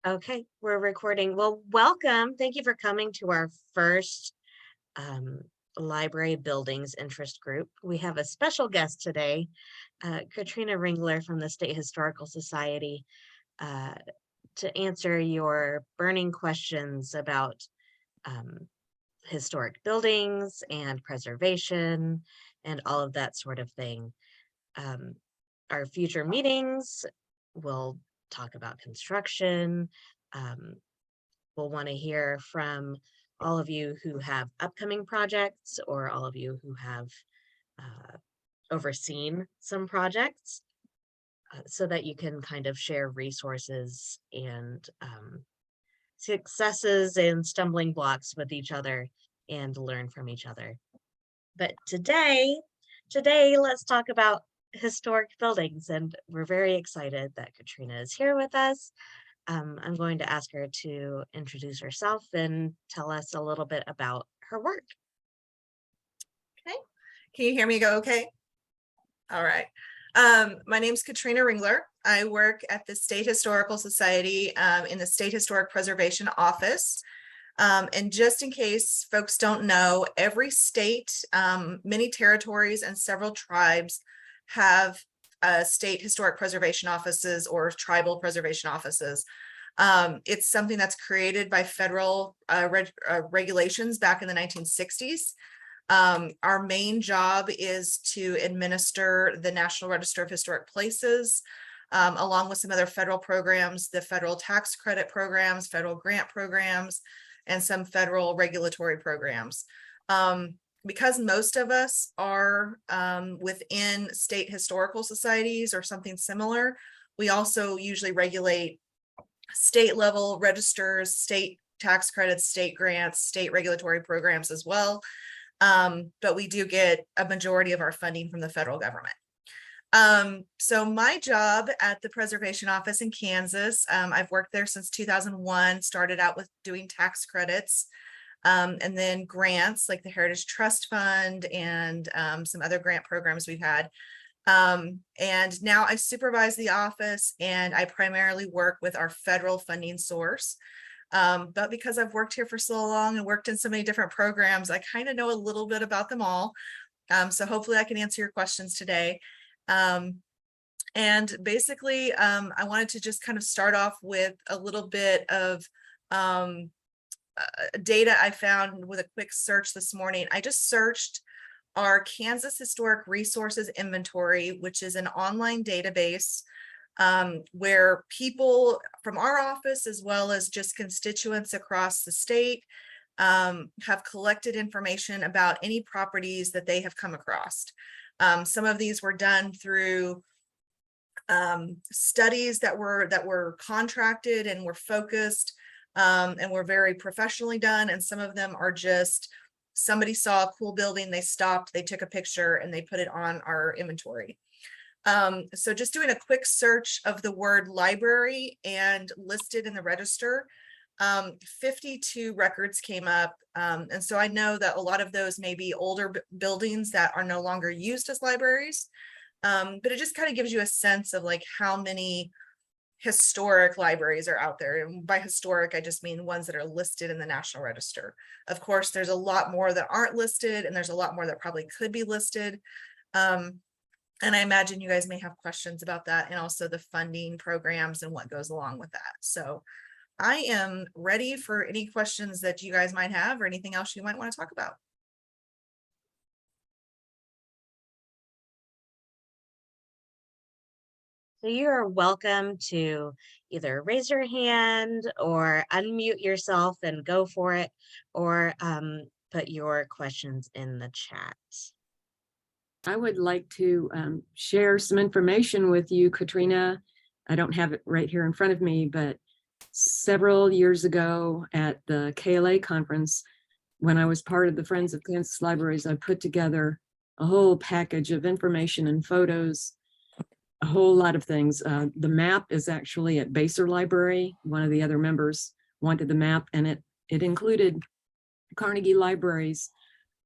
Okay, we're recording. Well, welcome. Thank you for coming to our first um, library buildings interest group. We have a special guest today, Katrina Ringler from the State Historical Society, uh, to answer your burning questions about um, historic buildings and preservation and all of that sort of thing. Um, our future meetings will talk about construction. Um, we'll want to hear from all of you who have upcoming projects or all of you who have uh, overseen some projects so that you can kind of share resources and successes and stumbling blocks with each other and learn from each other. But today let's talk about historic buildings, and we're very excited that Katrina is here with us. I'm going to ask her to introduce herself and tell us a little bit about her work. Okay, can you hear me go okay? All right. My name's Katrina Ringler. I work at the State Historical Society in the State Historic Preservation Office. And just in case folks don't know, every state, many territories, and several tribes have state historic preservation offices or tribal preservation offices. It's something that's created by federal regulations back in the 1960s. Our main job is to administer the National Register of Historic Places, along with some other federal programs, the federal tax credit programs, federal grant programs, and some federal regulatory programs. Because most of us are within state historical societies or something similar, we also usually regulate state level registers, state tax credits, state grants, state regulatory programs as well. But we do get a majority of our funding from the federal government. So my job at the Preservation Office in Kansas, I've worked there since 2001, started out with doing tax credits, and then grants like the Heritage Trust Fund and some other grant programs we've had. And now I supervise the office and I primarily work with our federal funding source. But because I've worked here for so long and worked in so many different programs, I kind of know a little bit about them all. So hopefully I can answer your questions today. And basically, I wanted to just kind of start off with a little bit of data I found with a quick search this morning. I just searched our Kansas Historic Resources Inventory, which is an online database where people from our office, as well as just constituents across the state, have collected information about any properties that they have come across. Some of these were done through studies that were contracted and were focused and were very professionally done, and some of them are just somebody saw a cool building, they stopped, they took a picture, and they put it on our inventory. So just doing a quick search of the word library and listed in the register, 52 records came up. And so I know that a lot of those may be older buildings that are no longer used as libraries. But it just kind of gives you a sense of like how many historic libraries are out there. And by historic, I just mean ones that are listed in the National Register. Of course, there's a lot more that aren't listed, and there's a lot more that probably could be listed. And I imagine you guys may have questions about that, and also the funding programs and what goes along with that. So I am ready for any questions that you guys might have or anything else you might want to talk about. So you're welcome to either raise your hand or unmute yourself and go for it, or put your questions in the chat. I would like to share some information with you, Katrina. I don't have it right here in front of me, but several years ago at the KLA conference, when I was part of the Friends of Kansas Libraries, I put together a whole package of information and photos, a whole lot of things. The map is actually at Baser Library. One of the other members wanted the map, and it included Carnegie libraries,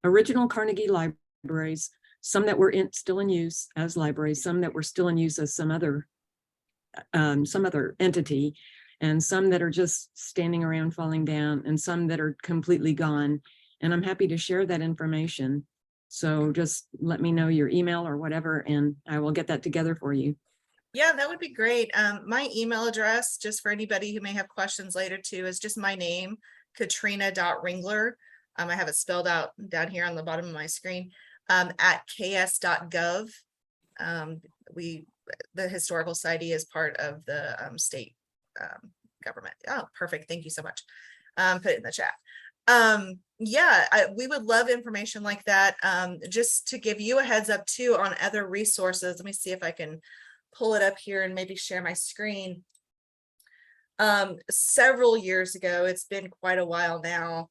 original Carnegie libraries, some that were still in use as libraries, some that were still in use as some other entity, and some that are just standing around falling down, and some that are completely gone. And I'm happy to share that information. So just let me know your email or whatever, and I will get that together for you. Yeah, that would be great. My email address, just for anybody who may have questions later too, is just my name, katrina.ringler. I have it spelled out down here on the bottom of my screen, at ks.gov. The Historical Society is part of the state government. Oh, perfect. Thank you so much. Put it in the chat. Yeah, we would love information like that. Just to give you a heads up too on other resources. Let me see if I can pull it up here and maybe share my screen. Several years ago, it's been quite a while now,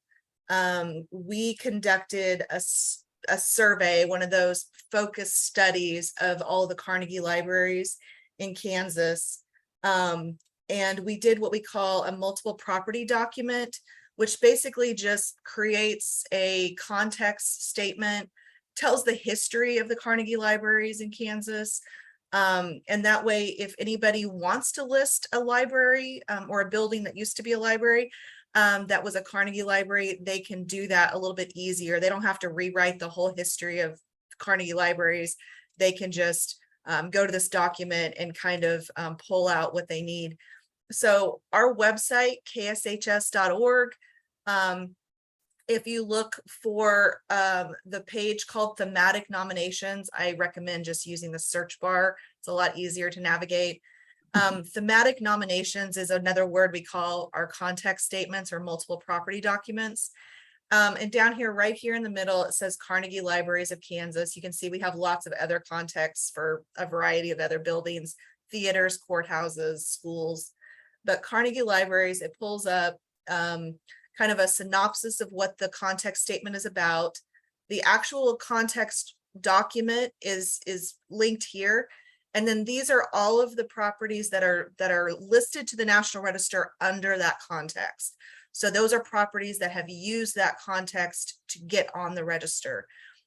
we conducted a survey, one of those focus studies of all the Carnegie libraries in Kansas. And we did what we call a multiple property document, which basically just creates a context statement, tells the history of the Carnegie libraries in Kansas. And that way, if anybody wants to list a library or a building that used to be a library, that was a Carnegie library, they can do that a little bit easier. They don't have to rewrite the whole history of Carnegie libraries. They can just go to this document and kind of pull out what they need. So our website, kshs.org, if you look for the page called thematic nominations, I recommend just using the search bar. It's a lot easier to navigate. Thematic nominations is another word we call our context statements or multiple property documents. And down here, right here in the middle, it says Carnegie Libraries of Kansas. You can see we have lots of other contexts for a variety of other buildings, theaters, courthouses, schools. But Carnegie Libraries, it pulls up kind of a synopsis of what the context statement is about. The actual context document is linked here. And then these are all of the properties that are listed to the National Register under that context. So those are properties that have used that context to get on the register.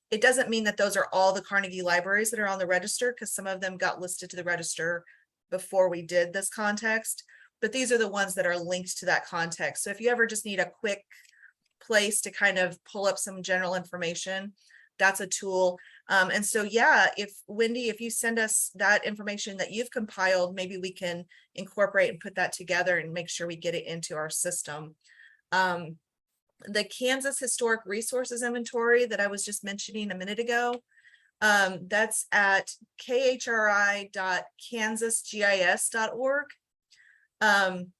It doesn't mean that those are all the Carnegie libraries that are on the register, because some of them got listed to the register before we did this context. But these are the ones that are linked to that context. So if you ever just need a quick place to kind of pull up some general information, that's a tool. And so, yeah, if Wendy, if you send us that information that you've compiled, maybe we can incorporate and put that together and make sure we get it into our system. The Kansas Historic Resources Inventory that I was just mentioning a minute ago, that's at khri.kansasgis.org. And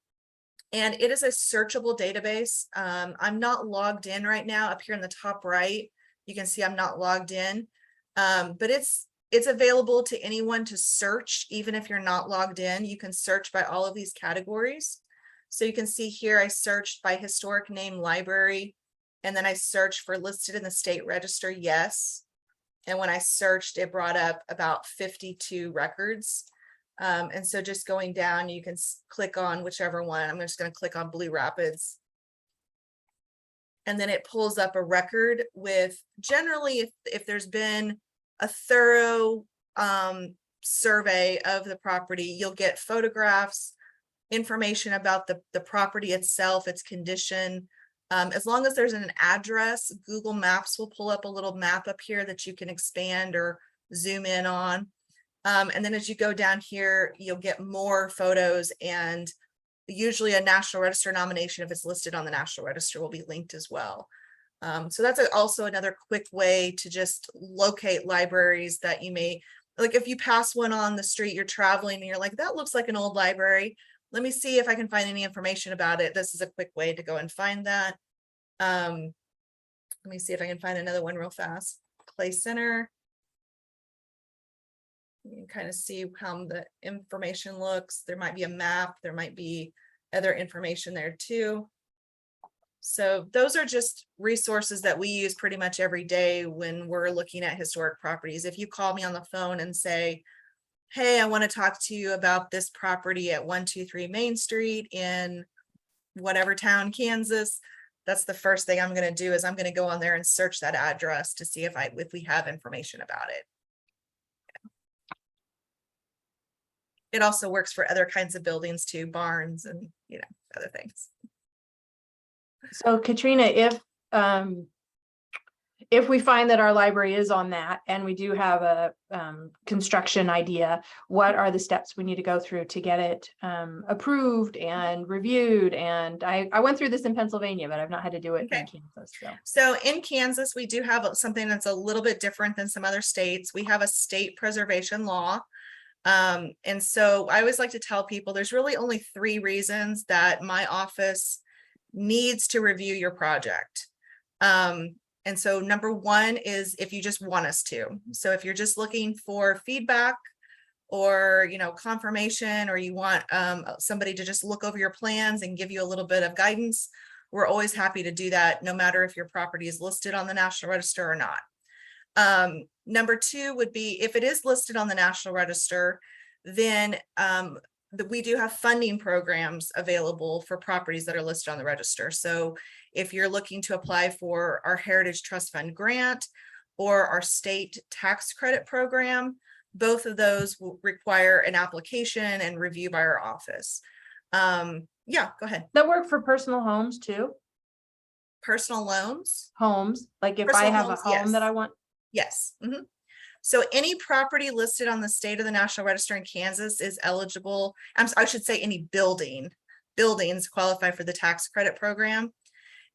it is a searchable database. I'm not logged in right now. Up here in the top right, you can see I'm not logged in, but it's available to anyone to search. Even if you're not logged in, you can search by all of these categories. So you can see here, I searched by historic name library, and then I searched for listed in the state register, yes. And when I searched, it brought up about 52 records. And so just going down, you can click on whichever one. I'm just going to click on Blue Rapids. And then it pulls up a record with, generally, if there's been a thorough survey of the property, you'll get photographs, information about the property itself, its condition. As long as there's an address, Google Maps will pull up a little map up here that you can expand or zoom in on. And then as you go down here, you'll get more photos, and usually a National Register nomination, if it's listed on the National Register, will be linked as well. So that's also another quick way to just locate libraries that you may, like if you pass one on the street, you're traveling and you're like, that looks like an old library. Let me see if I can find any information about it. This is a quick way to go and find that. Let me see if I can find another one real fast. Clay Center. You can kind of see how the information looks. There might be a map. There might be other information there too. So those are just resources that we use pretty much every day when we're looking at historic properties. If you call me on the phone and say, hey, I want to talk to you about this property at 123 Main Street in whatever town, Kansas, that's the first thing I'm going to do is I'm going to go on there and search that address to see if we have information about it. it also works for other kinds of buildings too, barns and, you know, other things. So Katrina, if we find that our library is on that and we do have a construction idea, what are the steps we need to go through to get it approved and reviewed? And I went through this in Pennsylvania, but I've not had to do it in Kansas. So in Kansas, we do have something that's a little bit different than some other states. We have a state preservation law. And so I always like to tell people there's really only 3 reasons that my office needs to review your project. And so number 1 is if you just want us to. So if you're just looking for feedback or, you know, confirmation, or you want somebody to just look over your plans and give you a little bit of guidance, we're always happy to do that, no matter if your property is listed on the National Register or not. Number 2 would be if it is listed on the National Register, then we do have funding programs available for properties that are listed on the register. So if you're looking to apply for our Heritage Trust Fund grant or our state tax credit program, both of those will require an application and review by our office. Yeah, go ahead. That work for personal homes too? Personal loans? Homes, like if Personal I have homes, a home that I want. Yes. So any property listed on the state of the National Register in Kansas is eligible. I should say any buildings qualify for the tax credit program.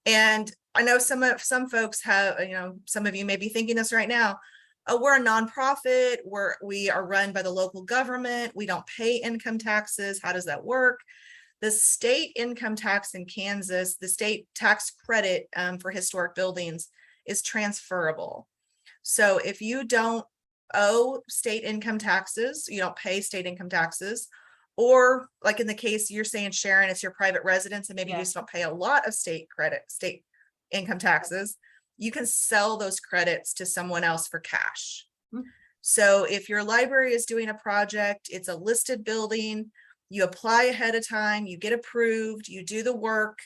And I know some folks have, you know, some of you may be thinking this right now. We're a nonprofit. We are run by the local government. We don't pay income taxes. How does that work? The state income tax in Kansas, the state tax credit for historic buildings is transferable. So if you don't owe state income taxes, you don't pay state income taxes, or like in the case you're saying, Sharon, it's your private residence and maybe you just don't pay a lot of state income taxes, you can sell those credits to someone else for cash. So if your library is doing a project, it's a listed building, you apply ahead of time, you get approved, you do the work.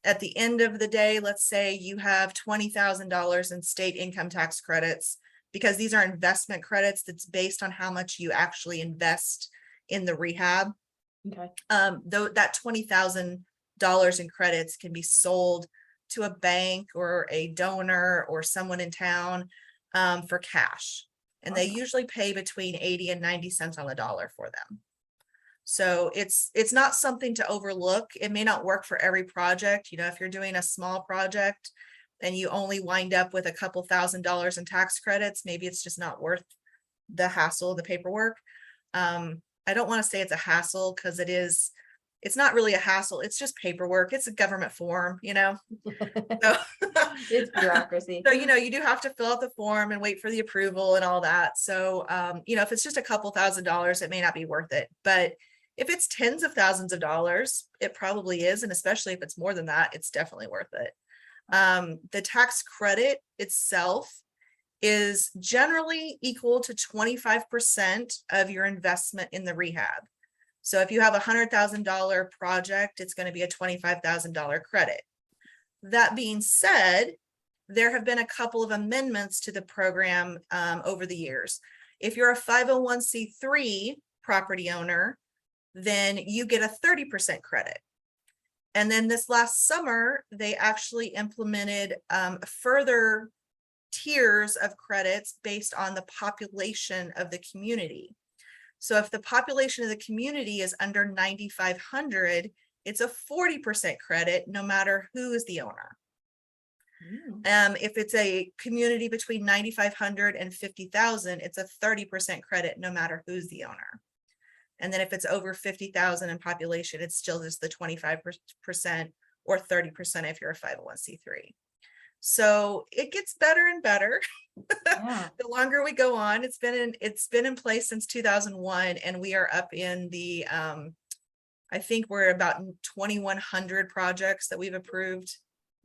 At the end of the day, let's say you have $20,000 in state income tax credits, because these are investment credits that's based on how much you actually invest in the rehab. Okay. Though that $20,000 in credits can be sold to a bank or a donor or someone in town for cash. And they usually pay between 80 and 90 cents on the dollar for them. So it's not something to overlook. It may not work for every project. You know, if you're doing a small project and you only wind up with a couple $1,000s in tax credits, maybe it's just not worth the hassle, the paperwork. I don't want to say it's a hassle because it's not really a hassle. It's just paperwork. It's a government form, you know. So, It's bureaucracy. So, you know, you do have to fill out the form and wait for the approval and all that. So, you know, if it's just a couple $1,000s, it may not be worth it. But if it's tens of thousands of dollars, it probably is. And especially if it's more than that, it's definitely worth it. The tax credit itself is generally equal to 25% of your investment in the rehab. So if you have a $100,000 project, it's going to be a $25,000 credit. That being said, there have been a couple of amendments to the program over the years. If you're a 501c3 property owner, then you get a 30% credit. And then this last summer, they actually implemented further tiers of credits based on the population of the community. So if the population of the community is under 9,500, it's a 40% credit no matter who is the owner. If it's a community between 9,500 and 50,000, it's a 30% credit no matter who's the owner. And then if it's over 50,000 in population, it's still just the 25% or 30% if you're a 501c3. So it gets better and better. Yeah. The longer we go on, it's been in place since 2001, and we are up in the I think we're about 2,100 projects that we've approved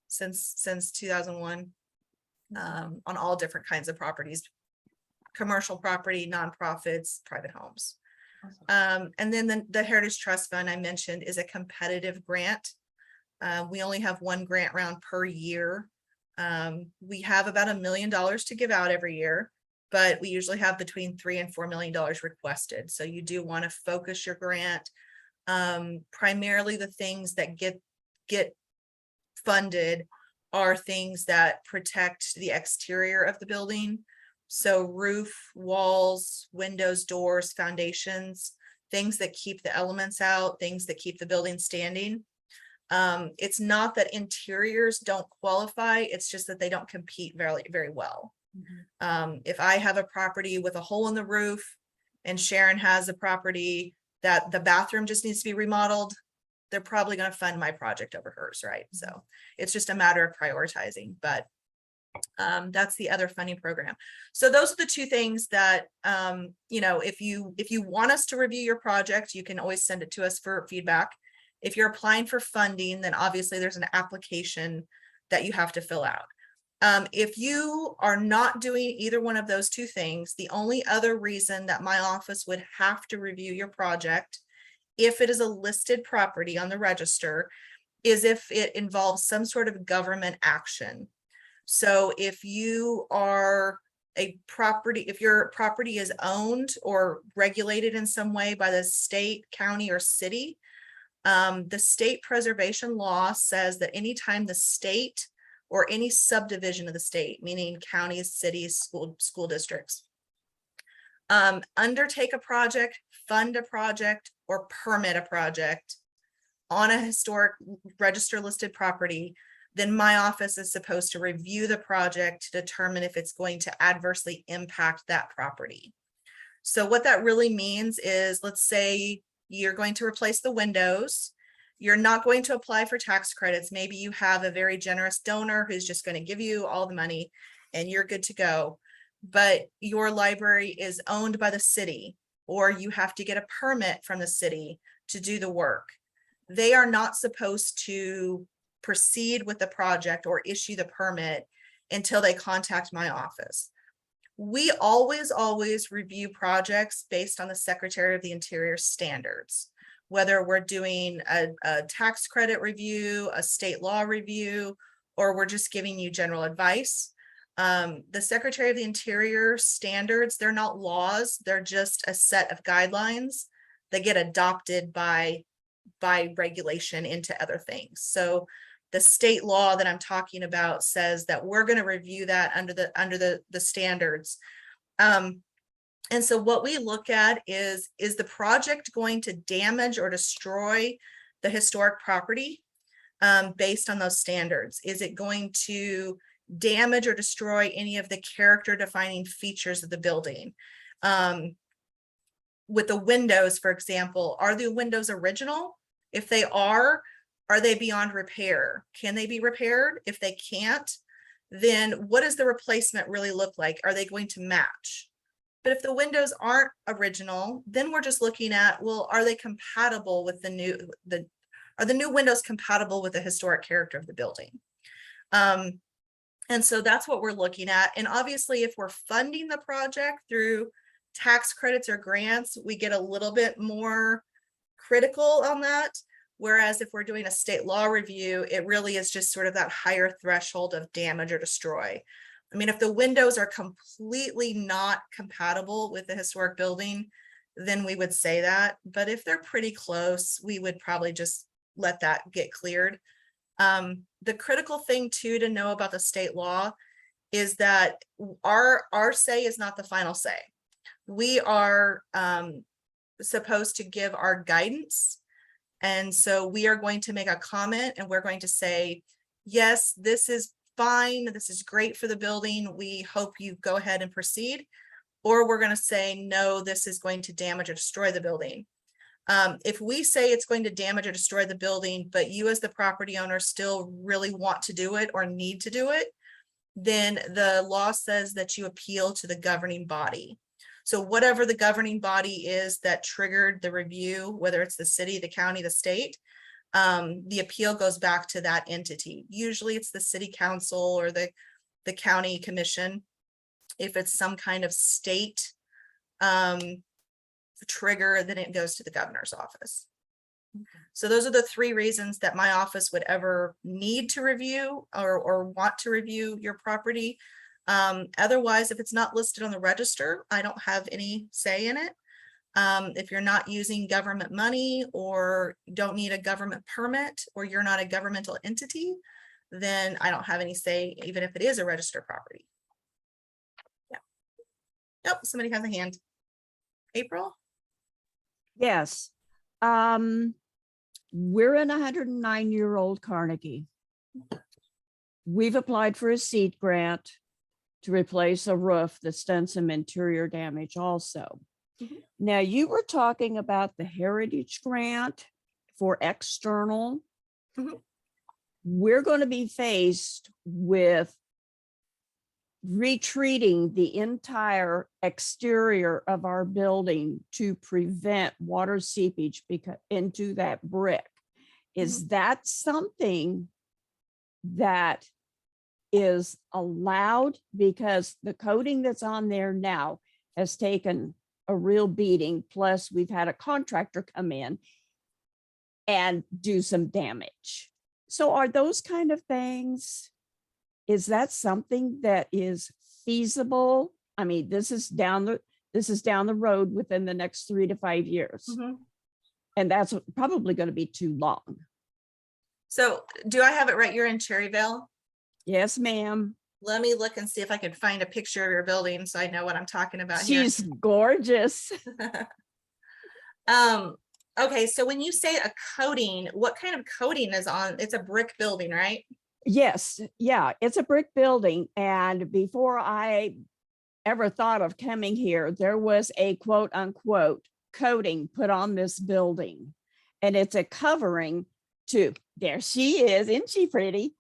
since 2001 on all different kinds of properties, commercial property, nonprofits, private homes. Awesome. And then the Heritage Trust Fund I mentioned is a competitive grant. We only have one grant round per year. We have about $1 million to give out every year, but we usually have between $3 and $4 million requested. So you do want to focus your grant. Primarily the things that get funded are things that protect the exterior of the building. So roof, walls, windows, doors, foundations, things that keep the elements out, things that keep the building standing. It's not that interiors don't qualify, it's just that they don't compete very, very well. If I have a property with a hole in the roof and Sharon has a property that the bathroom just needs to be remodeled, they're probably going to fund my project over hers, right? So it's just a matter of prioritizing, but that's the other funding program. So those are the two things that, you know, if you want us to review your project, you can always send it to us for feedback. If you're applying for funding, then obviously there's an application that you have to fill out. If you are not doing either one of those two things, the only other reason that my office would have to review your project, if it is a listed property on the register, is if it involves some sort of government action. So if you are a property, if your property is owned or regulated in some way by the state, county, or city, the state preservation law says that anytime the state or any subdivision of the state, meaning counties, cities, school districts, undertake a project, fund a project, or permit a project on a historic register listed property, then my office is supposed to review the project to determine if it's going to adversely impact that property. So what that really means is, let's say you're going to replace the windows. You're not going to apply for tax credits. Maybe you have a very generous donor who's just going to give you all the money and you're good to go. But your library is owned by the city, or you have to get a permit from the city to do the work. They are not supposed to proceed with the project or issue the permit until they contact my office. We always review projects based on the Secretary of the Interior standards, whether we're doing a tax credit review, a state law review, or we're just giving you general advice. The Secretary of the Interior standards, they're not laws, they're just a set of guidelines that get adopted by regulation into other things. So the state law that I'm talking about says that we're going to review that under the standards. And so what we look at is the project going to damage or destroy the historic property based on those standards? Is it going to damage or destroy any of the character defining features of the building? With the windows, for example, are the windows original? If they are they beyond repair? Can they be repaired? If they can't, then what does the replacement really look like? Are they going to match? But if the windows aren't original, then we're just looking at, well, are they compatible with are the new windows compatible with the historic character of the building? And so that's what we're looking at. And obviously, if we're funding the project through tax credits or grants, we get a little bit more critical on that. Whereas if we're doing a state law review, it really is just sort of that higher threshold of damage or destroy. I mean, if the windows are completely not compatible with the historic building, then we would say that. But if they're pretty close, we would probably just let that get cleared. The critical thing too to know about the state law is that our say is not the final say. We are supposed to give our guidance. And so we are going to make a comment and we're going to say, yes, this is fine. This is great for the building. We hope you go ahead and proceed. Or we're going to say, no, this is going to damage or destroy the building. If we say it's going to damage or destroy the building, but you as the property owner still really want to do it or need to do it, then the law says that you appeal to the governing body. So whatever the governing body is that triggered the review, whether it's the city, the county, the state, the appeal goes back to that entity. Usually it's the city council or the county commission. If it's some kind of state trigger, then it goes to the governor's office. So those are the three reasons that my office would ever need to review or want to review your property. Otherwise, if it's not listed on the register, I don't have any say in it. If you're not using government money or don't need a government permit, or you're not a governmental entity, then I don't have any say, even if it is a registered property. Yeah. Nope, somebody has a hand. April? Yes. We're in a 109-year-old Carnegie. We've applied for a seed grant to replace a roof that's done some interior damage also. Mhm. Now, you were talking about the Heritage Grant for external. Mhm. We're going to be faced with retreating the entire exterior of our building to prevent water seepage into that brick. Is that something that is allowed? Because the coating that's on there now has taken a real beating. Plus, we've had a contractor come in and do some damage. So are those kind of things, is that something that is feasible? I mean, this is down the road within the next 3 to 5 years. Mhm. And that's probably going to be too long. So do I have it right? You're in Cherryville? Yes, ma'am. Let me look and see if I can find a picture of your building so I know what I'm talking about here. She's gorgeous. Okay, so when you say a coating, what kind of coating is on? It's a brick building, right? Yes, yeah, it's a brick building. And before I ever thought of coming here, there was a quote unquote coating put on this building. And it's a covering to, there she is, isn't she pretty?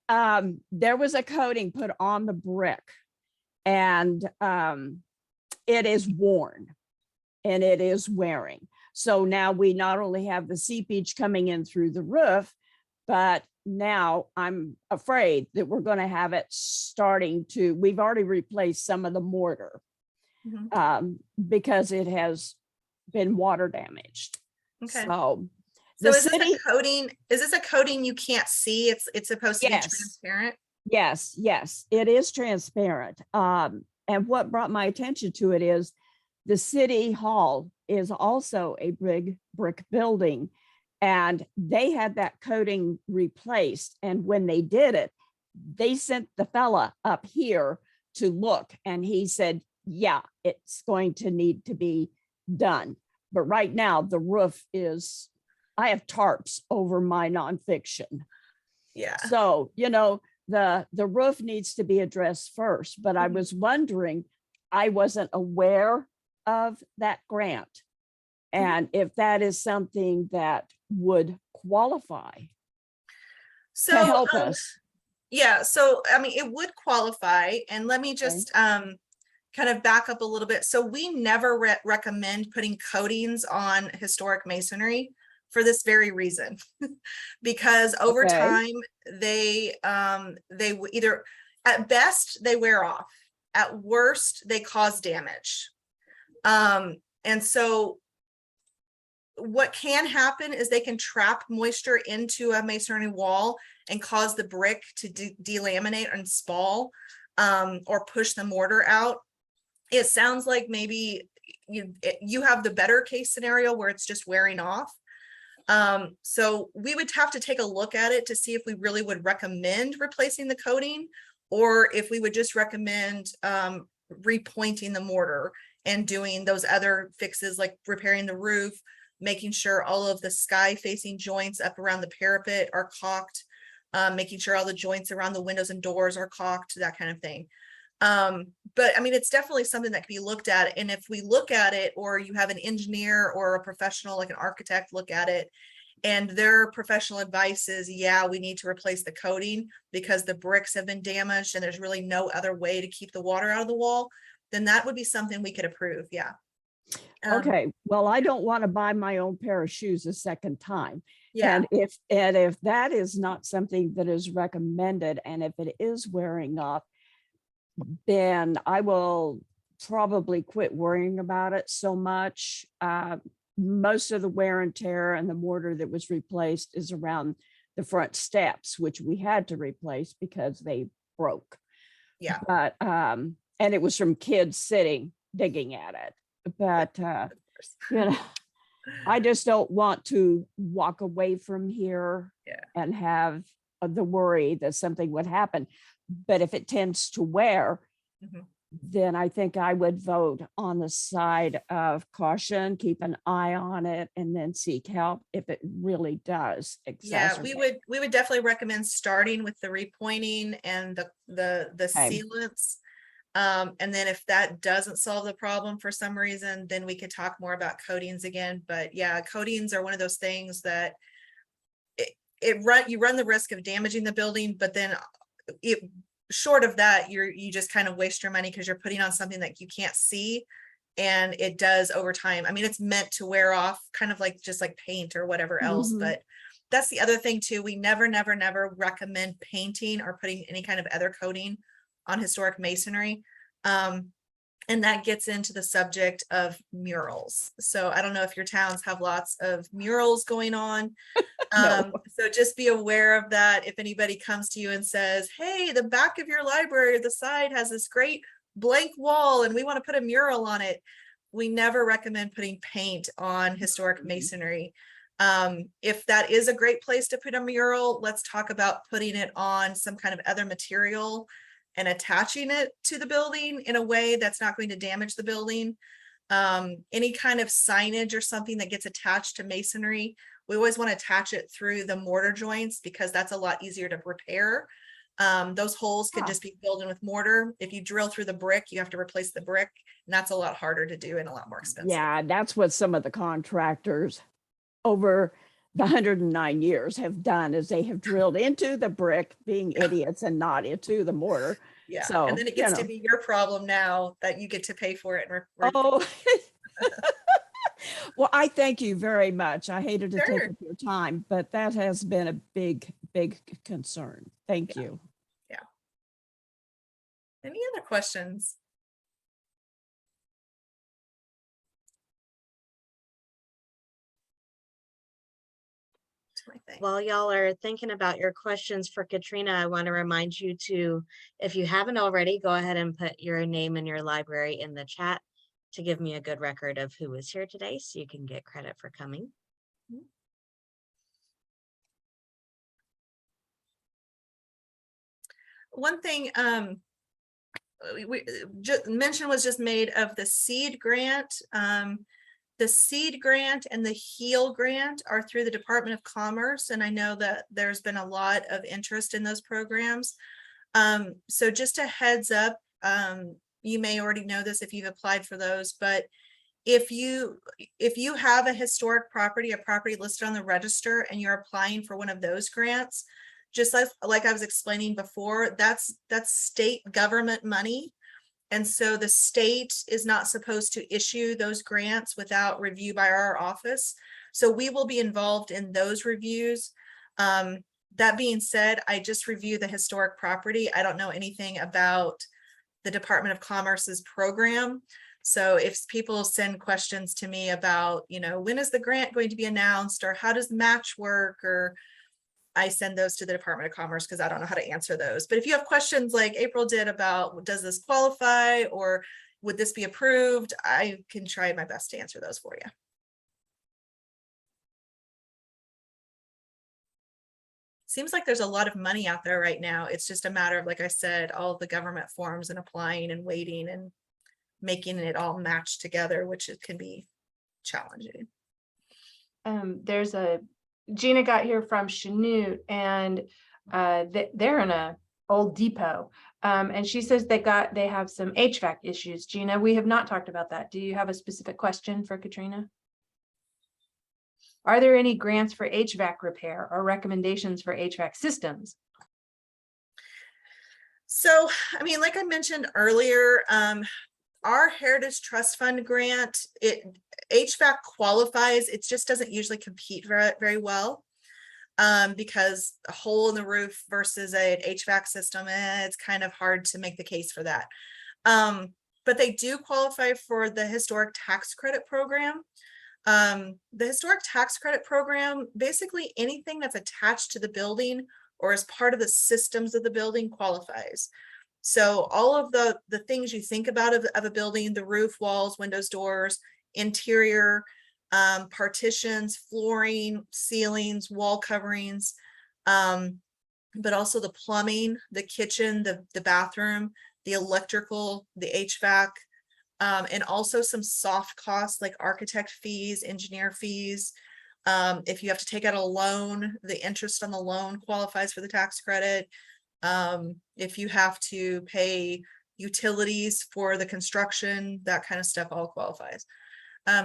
There was a coating put on the brick, and it is worn and it is wearing. So now we not only have the seepage coming in through the roof, but now I'm afraid that we're going to have it starting to, we've already replaced some of the mortar because it has been water damaged. Okay. So So the is city, this a coating? Is this a coating you can't see? It's supposed to be Yes. transparent. yes, it is transparent. And what brought my attention to it is the city hall is also a brick building, and they had that coating replaced. And when they did it, they sent the fella up here to look, and he said, yeah, it's going to need to be done. But right now the roof is, I have tarps over my nonfiction. Yeah. So, the roof needs to be addressed first, but I was wondering, I wasn't aware of that grant. And if that is something that would qualify to So help us. yeah, so I mean, it would qualify. And let me just kind of back up a little bit. So we never recommend putting coatings on historic masonry for this very reason, because over Okay. time they either, at best they wear off, at worst they cause damage. And so what can happen is they can trap moisture into a masonry wall and cause the brick to delaminate and spall, or push the mortar out. It sounds like maybe you have the better case scenario where it's just wearing off. So we would have to take a look at it to see if we really would recommend replacing the coating, or if we would just recommend repointing the mortar and doing those other fixes like repairing the roof, making sure all of the sky facing joints up around the parapet are caulked, making sure all the joints around the windows and doors are caulked, that kind of thing. But I mean, it's definitely something that can be looked at. And if we look at it, or you have an engineer or a professional like an architect look at it, and their professional advice is, yeah, we need to replace the coating because the bricks have been damaged and there's really no other way to keep the water out of the wall, then that would be something we could approve. Yeah. Okay, well, I don't want to buy my own pair of shoes a second time. Yeah. And if that is not something that is recommended, and if it is wearing off, then I will probably quit worrying about it so much. Most of the wear and tear and the mortar that was replaced is around the front steps, which we had to replace because they broke. Yeah. But, and it was from kids sitting, digging at it. But, you know, I just don't want to walk away from here Yeah. and have the worry that something would happen. But if it tends to wear, Mhm. then I think I would vote on the side of caution, keep an eye on it, and then seek help if it really does Yeah, exacerbate. we would definitely recommend starting with the repointing and the Okay. sealants. And then if that doesn't solve the problem for some reason, then we could talk more about coatings again. But yeah, coatings are one of those things that you run the risk of damaging the building, but then it short of that, you just kind of waste your money because you're putting on something that you can't see. And it does over time. I mean, it's meant to wear off, kind of like just like paint or whatever else. Mhm. But that's the other thing too. We never recommend painting or putting any kind of other coating on historic masonry. And that gets into the subject of murals. So I don't know if your towns have lots of murals going on. No. So just be aware of that. If anybody comes to you and says, hey, the back of your library, the side has this great blank wall and we want to put a mural on it. We never recommend putting paint on historic masonry. If that is a great place to put a mural, let's talk about putting it on some kind of other material and attaching it to the building in a way that's not going to damage the building. Any kind of signage or something that gets attached to masonry, we always want to attach it through the mortar joints because that's a lot easier to repair. Those holes can Ah. just be filled in with mortar. If you drill through the brick, you have to replace the brick, and that's a lot harder to do and a lot more expensive. Yeah, that's what some of the contractors over the 109 years have done is they have drilled into the brick, being idiots, and not into the mortar. Yeah, So, and then it you gets to know, be your problem now that you get to pay for it. oh, well, I thank you very much. I hated to take Sure. up your time, but that has been a big, big concern. Thank Yeah. you. Any other questions? While y'all are thinking about your questions for Katrina, I want to remind you to, if you haven't already, go ahead and put your name and your library in the chat to give me a good record of who was here today so you can get credit for coming. One thing mention was just made of the seed grant. The seed grant and the HEAL grant are through the Department of Commerce, and I know that there's been a lot of interest in those programs. So just a heads up, you may already know this if you've applied for those, but if you have a historic property, a property listed on the register, and you're applying for one of those grants, just like I was explaining before, that's state government money. And so the state is not supposed to issue those grants without review by our office. So we will be involved in those reviews. That being said, I just review the historic property. I don't know anything about the Department of Commerce's program. So if people send questions to me about, when is the grant going to be announced, or how does the match work, or I send those to the Department of Commerce because I don't know how to answer those. But if you have questions like April did about, does this qualify or would this be approved, I can try my best to answer those for you. Seems like there's a lot of money out there right now. It's just a matter of, like I said, all of the government forms and applying and waiting and making it all match together, which it can be challenging. Gina got here from Chanute, and they're in a old depot. And she says they have some HVAC issues. Gina, we have not talked about that. Do you have a specific question for Katrina? Are there any grants for HVAC repair or recommendations for HVAC systems? So, I mean, like I mentioned earlier, our Heritage Trust Fund grant, HVAC qualifies. It just doesn't usually compete very, very well because a hole in the roof versus an HVAC system, it's kind of hard to make the case for that. But they do qualify for the Historic Tax Credit Program. The Historic Tax Credit Program, basically anything that's attached to the building or as part of the systems of the building qualifies. So all of the things you think about of a building, the roof, walls, windows, doors, interior, partitions, flooring, ceilings, wall coverings, but also the plumbing, the kitchen, the bathroom, the electrical, the HVAC, and also some soft costs like architect fees, engineer fees. If you have to take out a loan, the interest on the loan qualifies for the tax credit. If you have to pay utilities for the construction, that kind of stuff all qualifies.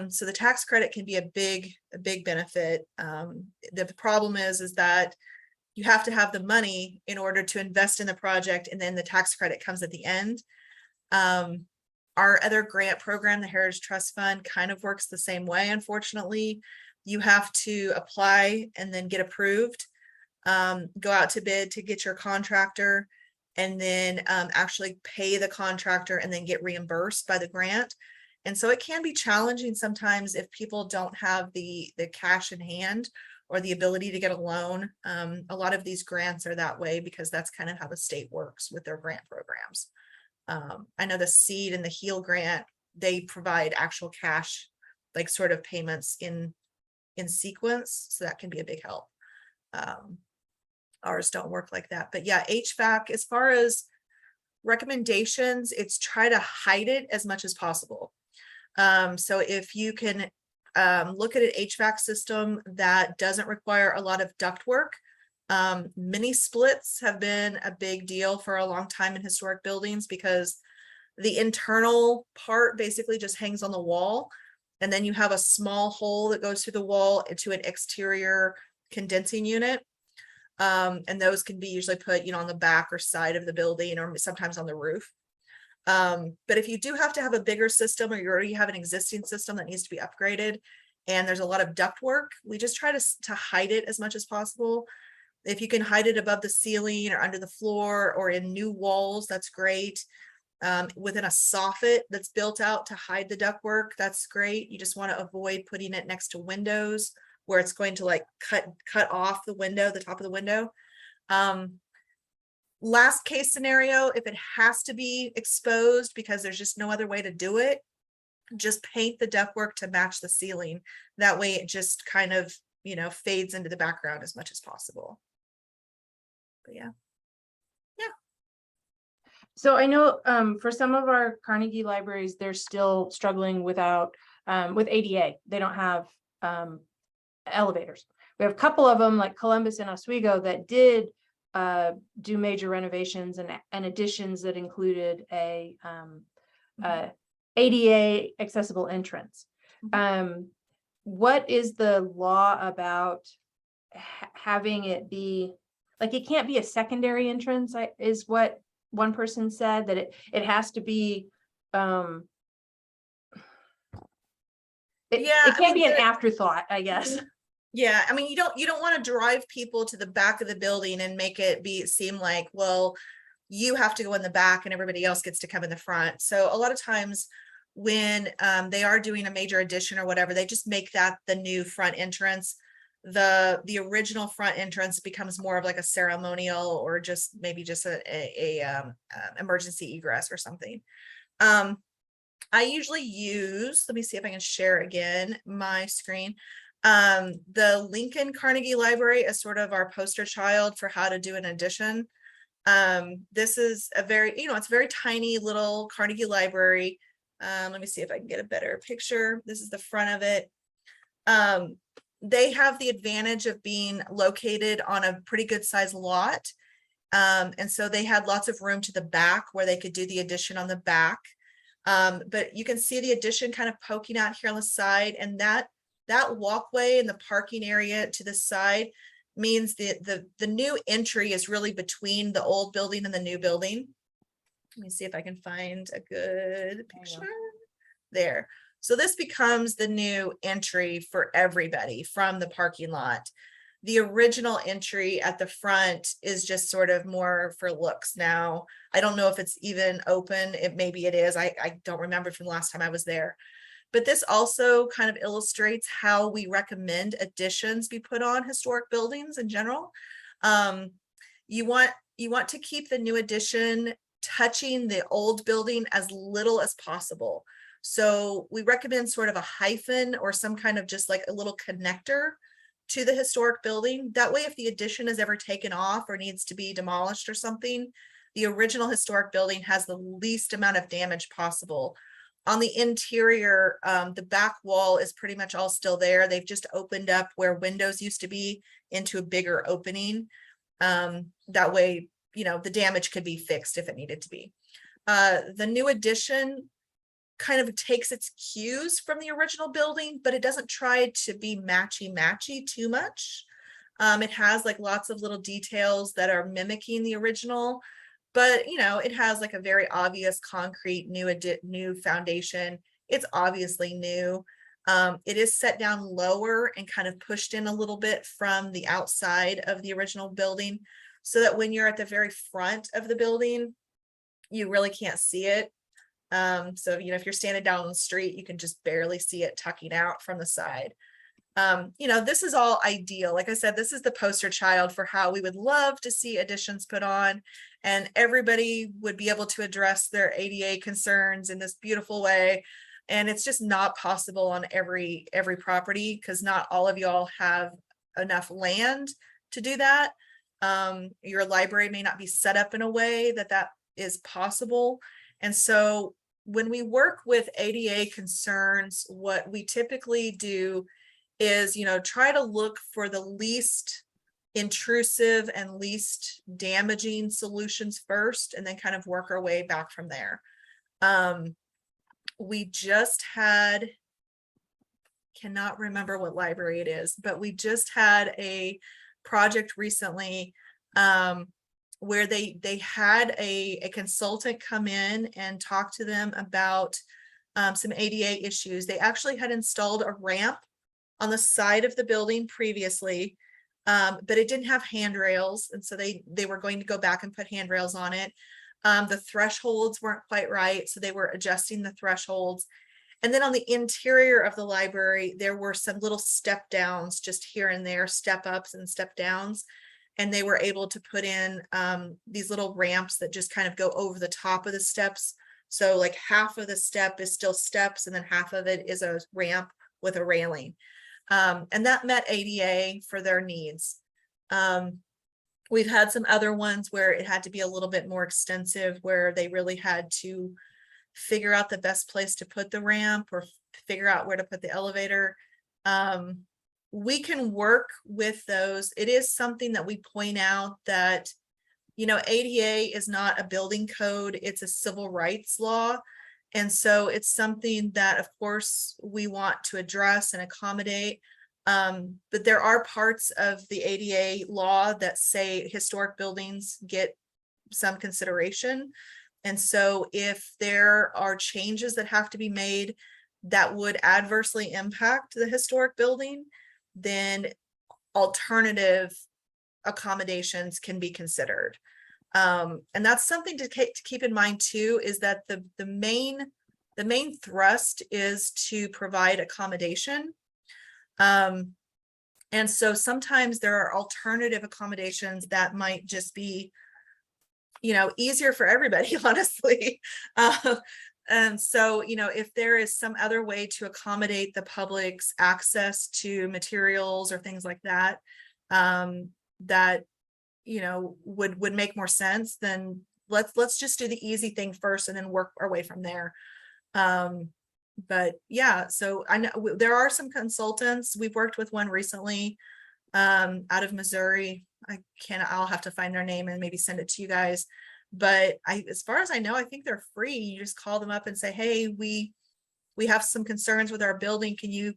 So the tax credit can be a big benefit. The problem is that you have to have the money in order to invest in the project, and then the tax credit comes at the end. Our other grant program, the Heritage Trust Fund, kind of works the same way. Unfortunately, you have to apply and then get approved, go out to bid to get your contractor, and then actually pay the contractor and then get reimbursed by the grant. And so it can be challenging sometimes if people don't have the cash in hand or the ability to get a loan. A lot of these grants are that way because that's kind of how the state works with their grant programs. I know the SEED and the HEAL grant, they provide actual cash, like sort of payments in sequence. So that can be a big help. Ours don't work like that. But yeah, HVAC, as far as recommendations, it's try to hide it as much as possible. So if you can look at an HVAC system that doesn't require a lot of duct work, mini splits have been a big deal for a long time in historic buildings because the internal part basically just hangs on the wall, and then you have a small hole that goes through the wall into an exterior condensing unit. And those can be usually put, on the back or side of the building, or sometimes on the roof. But if you do have to have a bigger system, or you already have an existing system that needs to be upgraded, and there's a lot of duct work, we just try to hide it as much as possible. If you can hide it above the ceiling or under the floor or in new walls, that's great. Within a soffit that's built out to hide the ductwork, that's great. You just want to avoid putting it next to windows where it's going to like cut off the window, the top of the window. Last case scenario, if it has to be exposed because there's just no other way to do it, just paint the ductwork to match the ceiling. That way it just kind of, fades into the background as much as possible. But yeah. So I know for some of our Carnegie libraries, they're still struggling with ADA. They don't have elevators. We have a couple of them like Columbus and Oswego that did do major renovations and additions that included a ADA accessible entrance. What is the law about having it be like, it can't be a secondary entrance, is what one person said, that it has to be it can't be an afterthought, I guess. Yeah, I mean, you don't want to drive people to the back of the building and make it seem like, well, you have to go in the back and everybody else gets to come in the front. So a lot of times when they are doing a major addition or whatever, they just make that the new front entrance. The original front entrance becomes more of like a ceremonial, or just maybe just a emergency egress or something. I usually use, let me see if I can share again my screen. The Lincoln Carnegie Library is sort of our poster child for how to do an addition. This is a very, it's a very tiny little Carnegie Library. Let me see if I can get a better picture. This is the front of it. They have the advantage of being located on a pretty good sized lot. And so they had lots of room to the back where they could do the addition on the back. But you can see the addition kind of poking out here on the side, and that walkway and the parking area to the side means the new entry is really between the old building and the new building. Let me see if I can find a good picture there. So this becomes the new entry for everybody from the parking lot. The original entry at the front is just sort of more for looks now. I don't know if it's even open. Maybe it is. I don't remember from the last time I was there. But this also kind of illustrates how we recommend additions be put on historic buildings in general. You want to keep the new addition touching the old building as little as possible. So we recommend sort of a hyphen or some kind of just like a little connector to the historic building. That way, if the addition is ever taken off or needs to be demolished or something, the original historic building has the least amount of damage possible. On the interior, the back wall is pretty much all still there. They've just opened up where windows used to be into a bigger opening. That way, you know, the damage could be fixed if it needed to be. The new addition kind of takes its cues from the original building, but it doesn't try to be matchy too much. It has like lots of little details that are mimicking the original, but you know, it has like a very obvious concrete new foundation. It's obviously new. It is set down lower and kind of pushed in a little bit from the outside of the original building, so that when you're at the very front of the building, you really can't see it. So, you know, if you're standing down on the street, you can just barely see it tucking out from the side. You know, this is all ideal. Like I said, this is the poster child for how we would love to see additions put on, and everybody would be able to address their ADA concerns in this beautiful way. And it's just not possible on every property, because not all of y'all have enough land to do that. Your library may not be set up in a way that that is possible. And so when we work with ADA concerns, what we typically do is, you know, try to look for the least intrusive and least damaging solutions first, and then kind of work our way back from there. We just had, cannot remember what library it is, but we just had a project recently where they had a consultant come in and talk to them about some ADA issues. They actually had installed a ramp on the side of the building previously, but it didn't have handrails, and so they were going to go back and put handrails on it. The thresholds weren't quite right, so they were adjusting the thresholds. And then on the interior of the library, there were some little step downs just here and there, step ups and step downs. And they were able to put in these little ramps that just kind of go over the top of the steps. So like half of the step is still steps, and then half of it is a ramp with a railing. And that met ADA for their needs. We've had some other ones where it had to be a little bit more extensive, where they really had to figure out the best place to put the ramp or figure out where to put the elevator. We can work with those. It is something that we point out that, you know, ADA is not a building code, it's a civil rights law. And so it's something that, of course, we want to address and accommodate. But there are parts of the ADA law that say historic buildings get some consideration. And so if there are changes that have to be made that would adversely impact the historic building, then alternative accommodations can be considered. And that's something to keep in mind too, is that the main thrust is to provide accommodation. And so sometimes there are alternative accommodations that might just be, you know, easier for everybody, honestly. And so, you know, if there is some other way to accommodate the public's access to materials or things like that, that, you know, would make more sense, then let's just do the easy thing first and then work our way from there. But yeah, so I know there are some consultants. We've worked with one recently out of Missouri. I'll have to find their name and maybe send it to you guys. But as far as I know, I think they're free. You just call them up and say, hey, we have some concerns with our building. Can you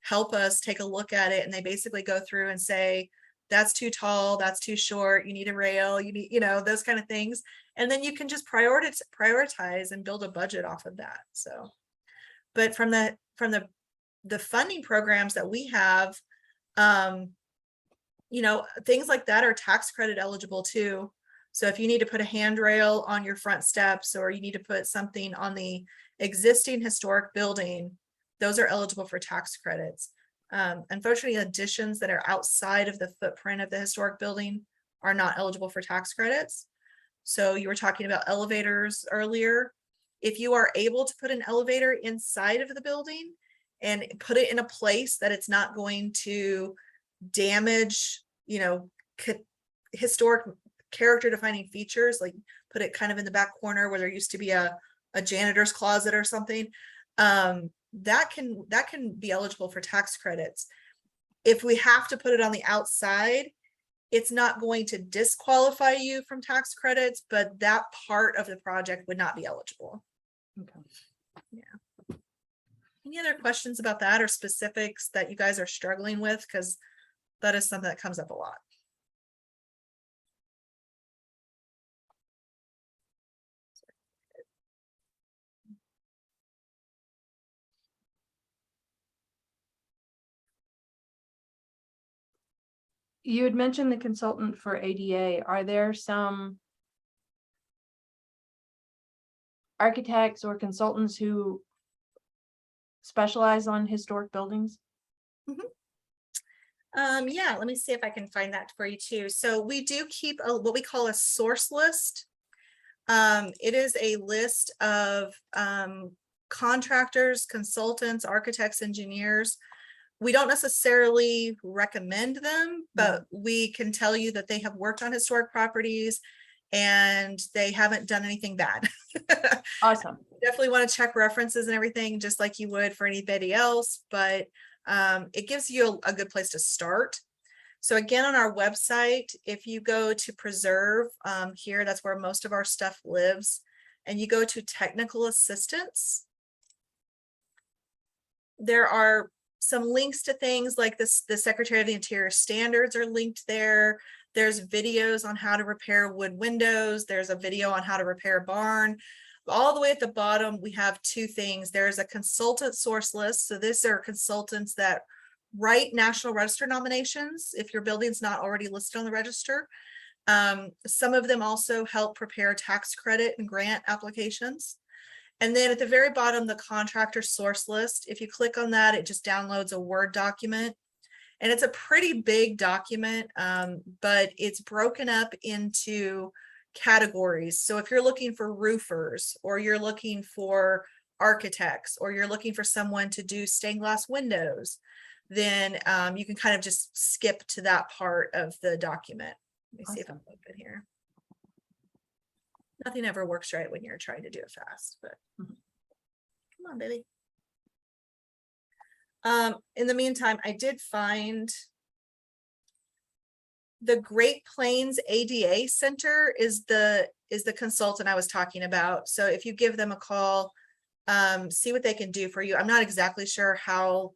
help us take a look at it? And they basically go through and say, that's too tall, that's too short, you need a rail, you need, you know, those kind of things. And then you can just prioritize and build a budget off of that. So, but from the funding programs that we have, you know, things like that are tax credit eligible too. So if you need to put a handrail on your front steps, or you need to put something on the existing historic building, those are eligible for tax credits. Unfortunately, additions that are outside of the footprint of the historic building are not eligible for tax credits. So you were talking about elevators earlier. If you are able to put an elevator inside of the building and put it in a place that it's not going to damage, you know, historic character defining features, like put it kind of in the back corner where there used to be a janitor's closet or something, that can be eligible for tax credits. If we have to put it on the outside, it's not going to disqualify you from tax credits, but that part of the project would not be eligible. Okay. Yeah. Any other questions about that or specifics that you guys are struggling with? Because that is something that comes up a lot. You had mentioned the consultant for ADA. Are there some architects or consultants who specialize on historic buildings? Yeah, let me see if I can find that for you too. So we do keep what we call a source list. It is a list of contractors, consultants, architects, engineers. We don't necessarily recommend them, but we can tell you that they have worked on historic properties and they haven't done anything bad. Awesome. Definitely want to check references and everything, just like you would for anybody else, but it gives you a good place to start. So again, on our website, if you go to preserve here, that's where most of our stuff lives, and you go to technical assistance, there are some links to things like this. The Secretary of the Interior standards are linked there. There's videos on how to repair wood windows. There's a video on how to repair a barn. All the way at the bottom, we have two things. There's a consultant source list. So these are consultants that write National Register nominations if your building's not already listed on the register. Some of them also help prepare tax credit and grant applications. And then at the very bottom, the contractor source list. If you click on that, it just downloads a Word document. And it's a pretty big document, but it's broken up into categories. So if you're looking for roofers, or you're looking for architects, or you're looking for someone to do stained glass windows, then you can kind of just skip to that part of the document. Let me see if I can open here. Nothing ever works right when you're trying to do it fast, but come on, baby. In the meantime, I did find the Great Plains ADA Center is the consultant I was talking about. So if you give them a call, see what they can do for you. I'm not exactly sure how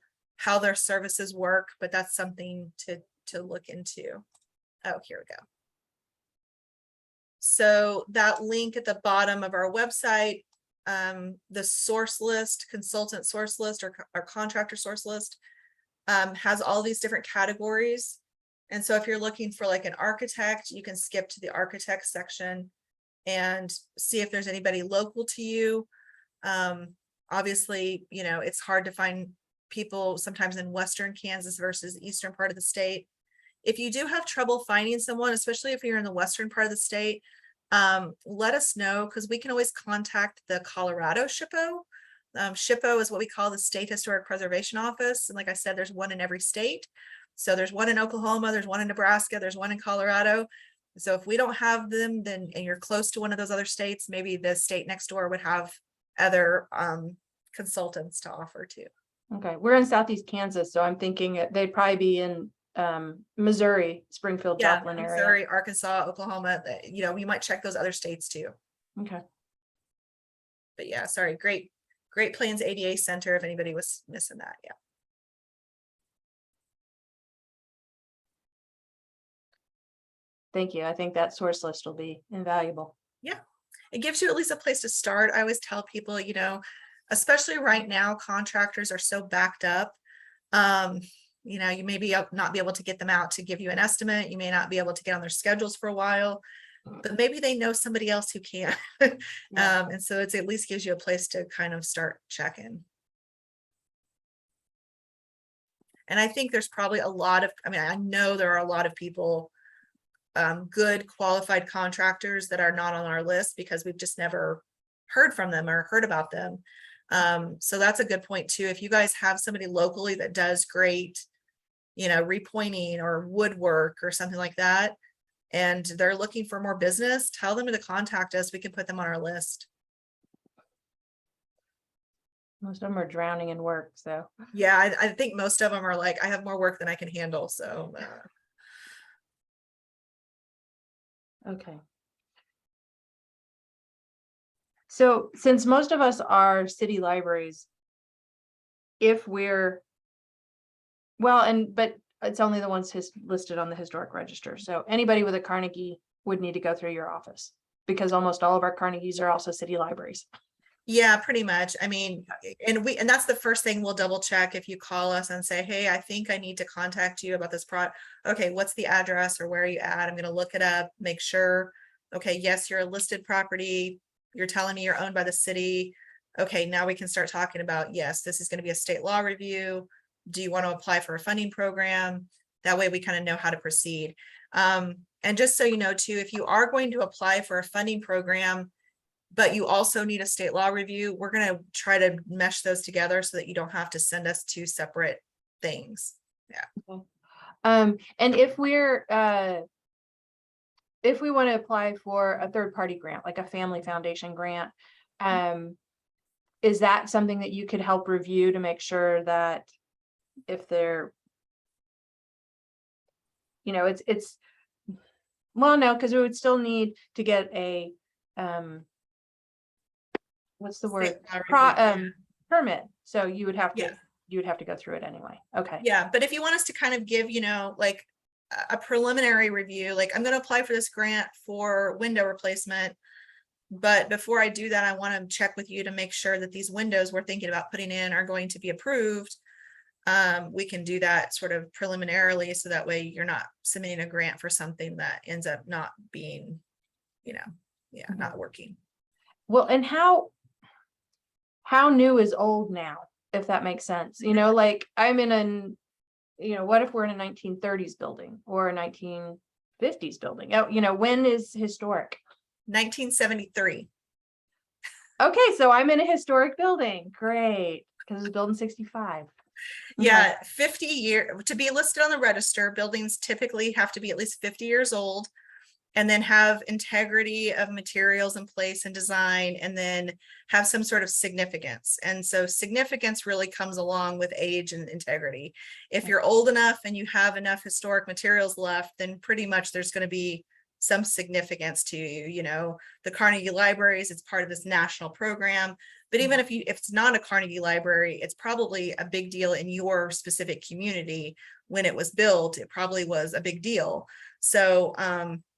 their services work, but that's something to look into. Oh, here we go. So that link at the bottom of our website, the source list, consultant source list, or contractor source list, has all these different categories. And so if you're looking for like an architect, you can skip to the architect section and see if there's anybody local to you. Obviously, you know, it's hard to find people sometimes in Western Kansas versus the eastern part of the state. If you do have trouble finding someone, especially if you're in the western part of the state, let us know, because we can always contact the Colorado SHPO. SHPO is what we call the State Historic Preservation Office. And like I said, there's one in every state. So there's one in Oklahoma, there's one in Nebraska, there's one in Colorado. So if we don't have them, then, and you're close to one of those other states, maybe the state next door would have other consultants to offer too. Okay, we're in Southeast Kansas, so I'm thinking they'd probably be in Missouri, Springfield, Yeah, Joplin area. Missouri, Arkansas, Oklahoma, you know, we might check those other states too. Okay. But yeah, sorry, Great Plains ADA Center, if anybody was missing that. Yeah. Thank you. I think that source list will be invaluable. Yeah, it gives you at least a place to start. I always tell people, you know, especially right now, contractors are so backed up. You know, you may not be able to get them out to give you an estimate. You may not be able to get on their schedules for a while, but maybe they know somebody else who can. And so it's at least gives you a place to kind of start checking. And I think there's probably a lot of, I mean, I know there are a lot of people good qualified contractors that are not on our list because we've just never heard from them or heard about them. So that's a good point too. If you guys have somebody locally that does great, repointing or woodwork or something like that, and they're looking for more business, tell them to contact us. We can put them on our list. Most of them are drowning in work, so. Yeah, I think most of them are like, I have more work than I can handle. So Okay. So since most of us are city libraries, if we're, but it's only the ones listed on the historic register. So anybody with a Carnegie would need to go through your office because almost all of our Carnegies are also city libraries. yeah, pretty much. I mean, and that's the first thing we'll double check if you call us and say, hey, I think I need to contact you about this product. Okay, what's the address or where are you at? I'm going to look it up, make sure. Okay, yes, you're a listed property. You're telling me you're owned by the city. Okay, now we can start talking about, yes, this is going to be a state law review. Do you want to apply for a funding program? That way we kind of know how to proceed. And just so you know too, if you are going to apply for a funding program, but you also need a state law review, we're going to try to mesh those together so that you don't have to send us two separate things. Yeah. And if we want to apply for a third-party grant, like a family foundation grant, is that something that you could help review to make sure that if they're, it's well, no, because we would still need to get a what's the word? Permit. So you would have to go through it anyway. Okay. Yeah, but if you want us to kind of give, like a preliminary review, like I'm going to apply for this grant for window replacement, but before I do that, I want to check with you to make sure that these windows we're thinking about putting in are going to be approved. We can do that sort of preliminarily, so that way you're not submitting a grant for something that ends up not being, not working. Well, and how new is old now, if that makes sense? Like I'm in what if we're in a 1930s building or a 1950s building? When is historic? 1973. Okay, so I'm in a historic building. Great, because it's built in 65. Yeah, 50 years to be listed on the register. Buildings typically have to be at least 50 years old, and then have integrity of materials in place and design, and then have some sort of significance. And so significance really comes along with age and integrity. If you're old enough and you have enough historic materials left, then pretty much there's going to be some significance to you. The Carnegie Libraries, it's part of this national program. But even if it's not a Carnegie Library, it's probably a big deal in your specific community. When it was built, it probably was a big deal. So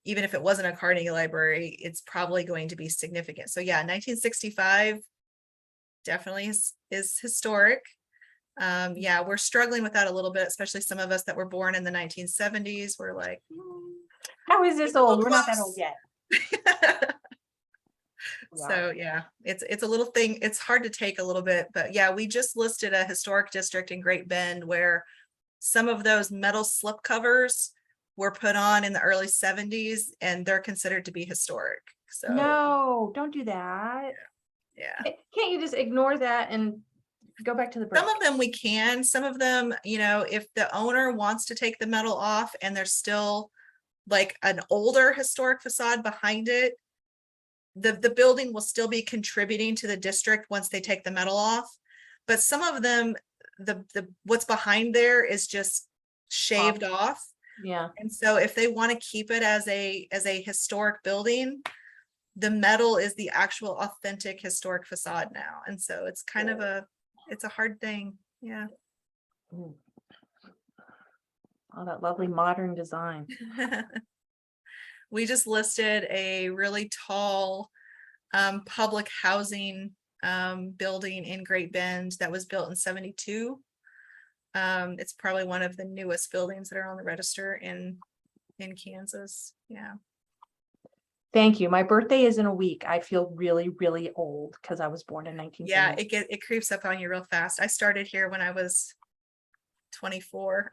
even if it wasn't a Carnegie Library, it's probably going to be significant. So yeah, 1965 definitely is historic. Yeah, we're struggling with that a little bit, especially some of us that were born in the 1970s. We're like, how is this old? We're not that old yet. So yeah, it's a little thing. It's hard to take a little bit, but yeah, we just listed a historic district in Great Bend where some of those metal slip covers were put on in the early 70s, and they're considered to be historic. So no, don't do that. Yeah. Can't you just ignore that and go back to the brick? Some of them we can. Some of them, if the owner wants to take the metal off and there's still like an older historic facade behind it, the building will still be contributing to the district once they take the metal off. But some of them, the what's behind there is just shaved off. Yeah. And so if they want to keep it as a historic building, the metal is the actual authentic historic facade now. And so it's kind of it's a hard thing. Yeah. All that lovely modern design. We just listed a really tall public housing building in Great Bend that was built in 72. It's probably one of the newest buildings that are on the register in Kansas. Yeah. Thank you. My birthday is in a week. I feel really, really old because I was born in 1970. Yeah, it creeps up on you real fast. I started here when I was 24.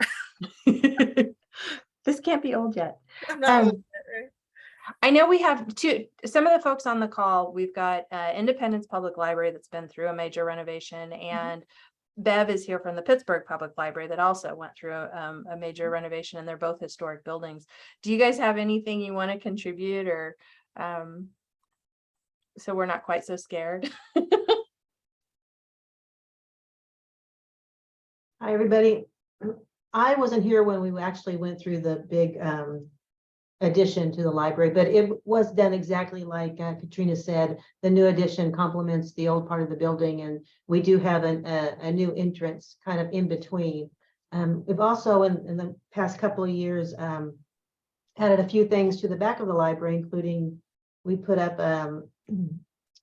This can't be old yet. I'm not old I know we have some of the folks on the call, we've got Independence Public Library that's been through a major renovation, and Bev is here from the Pittsburgh Public Library that also went through a major renovation, and they're both historic buildings. Do you guys have anything you want to contribute, or so we're not quite so scared? Hi, everybody. I wasn't here when we actually went through the big addition to the library, but it was done exactly like Katrina said. The new addition complements the old part of the building, and we do have a new entrance kind of in between. We've also, in the past couple of years, added a few things to the back of the library, including we put up an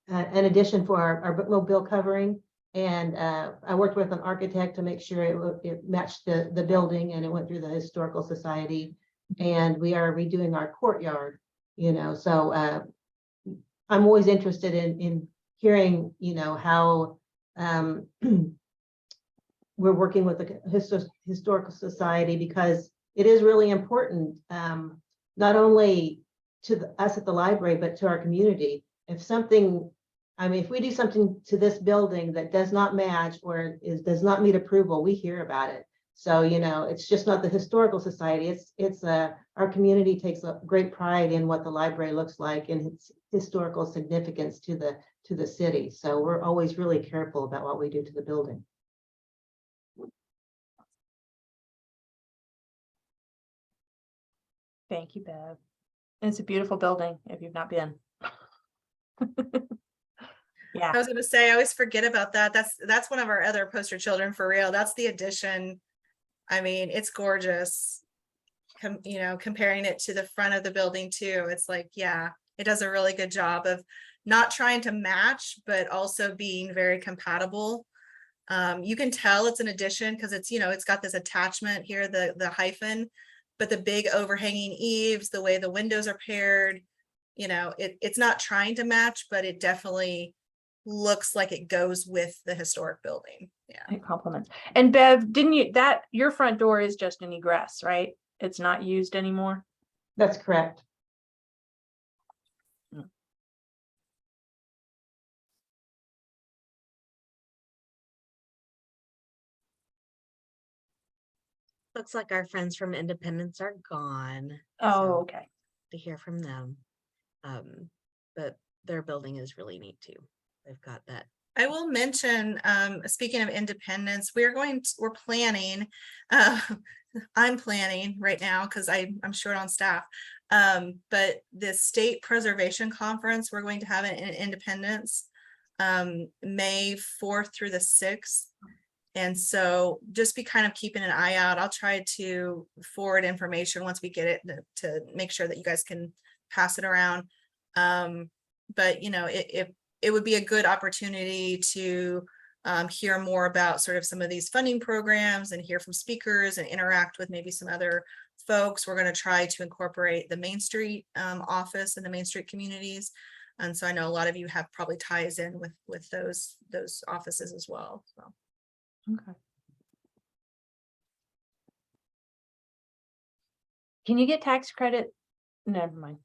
addition for our bookmobile bill covering. And I worked with an architect to make sure it matched the building, and it went through the Historical Society. And we are redoing our courtyard, so I'm always interested in hearing, how we're working with the Historical Society, because it is really important, not only to us at the library, but to our community. If we do something to this building that does not match or does not meet approval, we hear about it. So, it's just not the Historical Society. It's our community takes a great pride in what the library looks like and its historical significance to the city. So we're always really careful about what we do to the building. Thank you, Bev. It's a beautiful building if you've not been. Yeah. I was going to say, I always forget about that. That's one of our other poster children for real. That's the addition. I mean, it's gorgeous. Comparing it to the front of the building too. It's like, yeah, it does a really good job of not trying to match, but also being very compatible. You can tell it's an addition because it's got this attachment here, the hyphen, but the big overhanging eaves, the way the windows are paired, it's not trying to match, but it definitely looks like it goes with the historic building. Yeah. It compliments. And Bev, your front door is just an egress, right? It's not used anymore. That's correct. Looks like our friends from Independence are gone. Oh, so okay. to hear from them. But their building is really neat too. They've got that. I will mention, speaking of Independence, we're planning, I'm planning right now because I'm short on staff. But the State Preservation Conference, we're going to have it in Independence, May 4th through the 6th. And so just be kind of keeping an eye out. I'll try to forward information once we get it to make sure that you guys can pass it around. But it would be a good opportunity to hear more about sort of some of these funding programs and hear from speakers and interact with maybe some other folks. We're going to try to incorporate the Main Street office and the Main Street communities. And so I know a lot of you have probably ties in with those offices as well. So. Okay. Can you get tax credit? Never mind.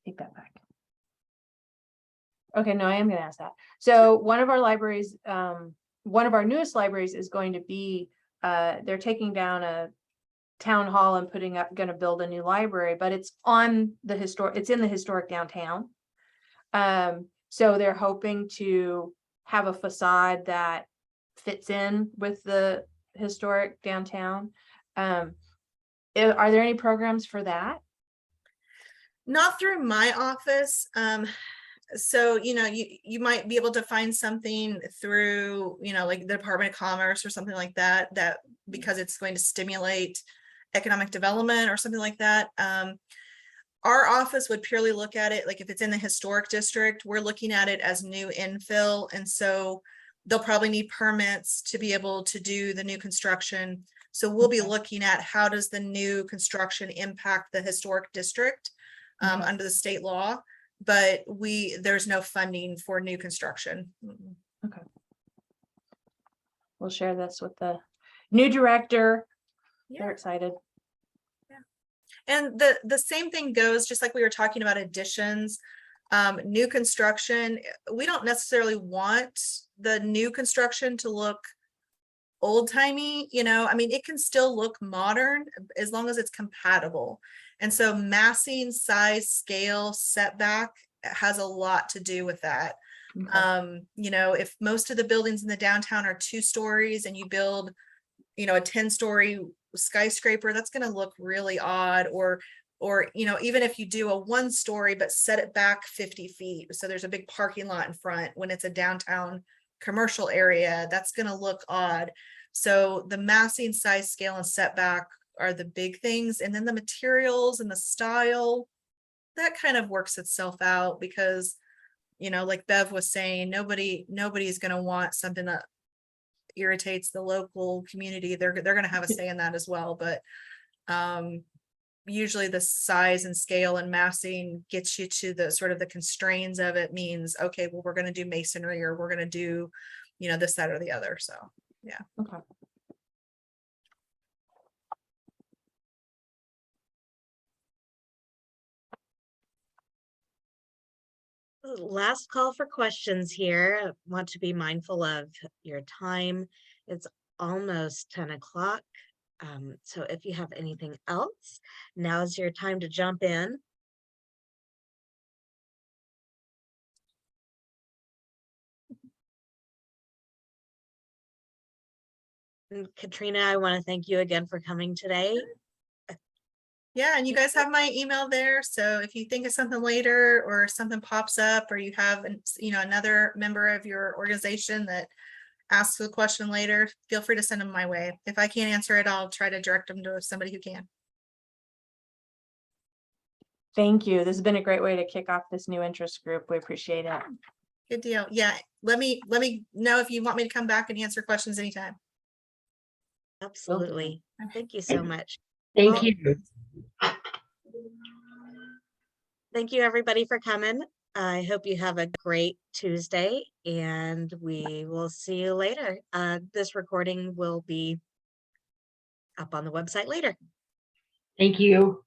Take that back. Okay, no, I am going to ask that. So one of our libraries, one of our newest libraries is going to be, they're taking down a town hall and going to build a new library, but it's in the historic downtown. So they're hoping to have a facade that fits in with the historic downtown. Are there any programs for that? Not through my office. So, you might be able to find something through, like the Department of Commerce or something like that, because it's going to stimulate economic development or something like that. Our office would purely look at it, like if it's in the historic district, we're looking at it as new infill. And so they'll probably need permits to be able to do the new construction. So we'll be looking at how does the new construction impact the historic district under the state law. But there's no funding for new construction. Okay. We'll share this with the new director. Yeah. They're excited. Yeah. And the same thing goes, just like we were talking about additions, new construction, we don't necessarily want the new construction to look old timey, you know, I mean, it can still look modern as long as it's compatible. And so massing, size, scale, setback has a lot to do with that. Okay. You know, if most of the buildings in the downtown are 2 stories and you build, you know, a 10-story skyscraper, that's going to look really odd. Or, you know, even if you do a 1-story, but set it back 50 feet. So there's a big parking lot in front when it's a downtown commercial area, that's going to look odd. So the massing, size, scale, and setback are the big things. And then the materials and the style, that kind of works itself out because, you know, like Bev was saying, nobody's going to want something that irritates the local community. They're going to have a say in that as well. But usually the size and scale and massing gets you to the sort of the constraints of it means, okay, well, we're going to do masonry or we're going to do, you know, this, that, or the other. So, yeah. Okay. Last call for questions here. Want to be mindful of your time. It's almost 10 o'clock. So if you have anything else, now's your time to jump in. And Katrina, I want to thank you again for coming today. Yeah, and you guys have my email there. So if you think of something later or something pops up or you have, you know, another member of your organization that asks a question later, feel free to send them my way. If I can't answer it, I'll try to direct them to somebody who can. Thank you. This has been a great way to kick off this new interest group. We appreciate it. Good deal. Yeah, let me know if you want me to come back and answer questions anytime. Absolutely. Thank you so much. Thank Well, you. Thank you, everybody, for coming. I hope you have a great Tuesday, and we will see you later. This recording will be up on the website later. Thank you.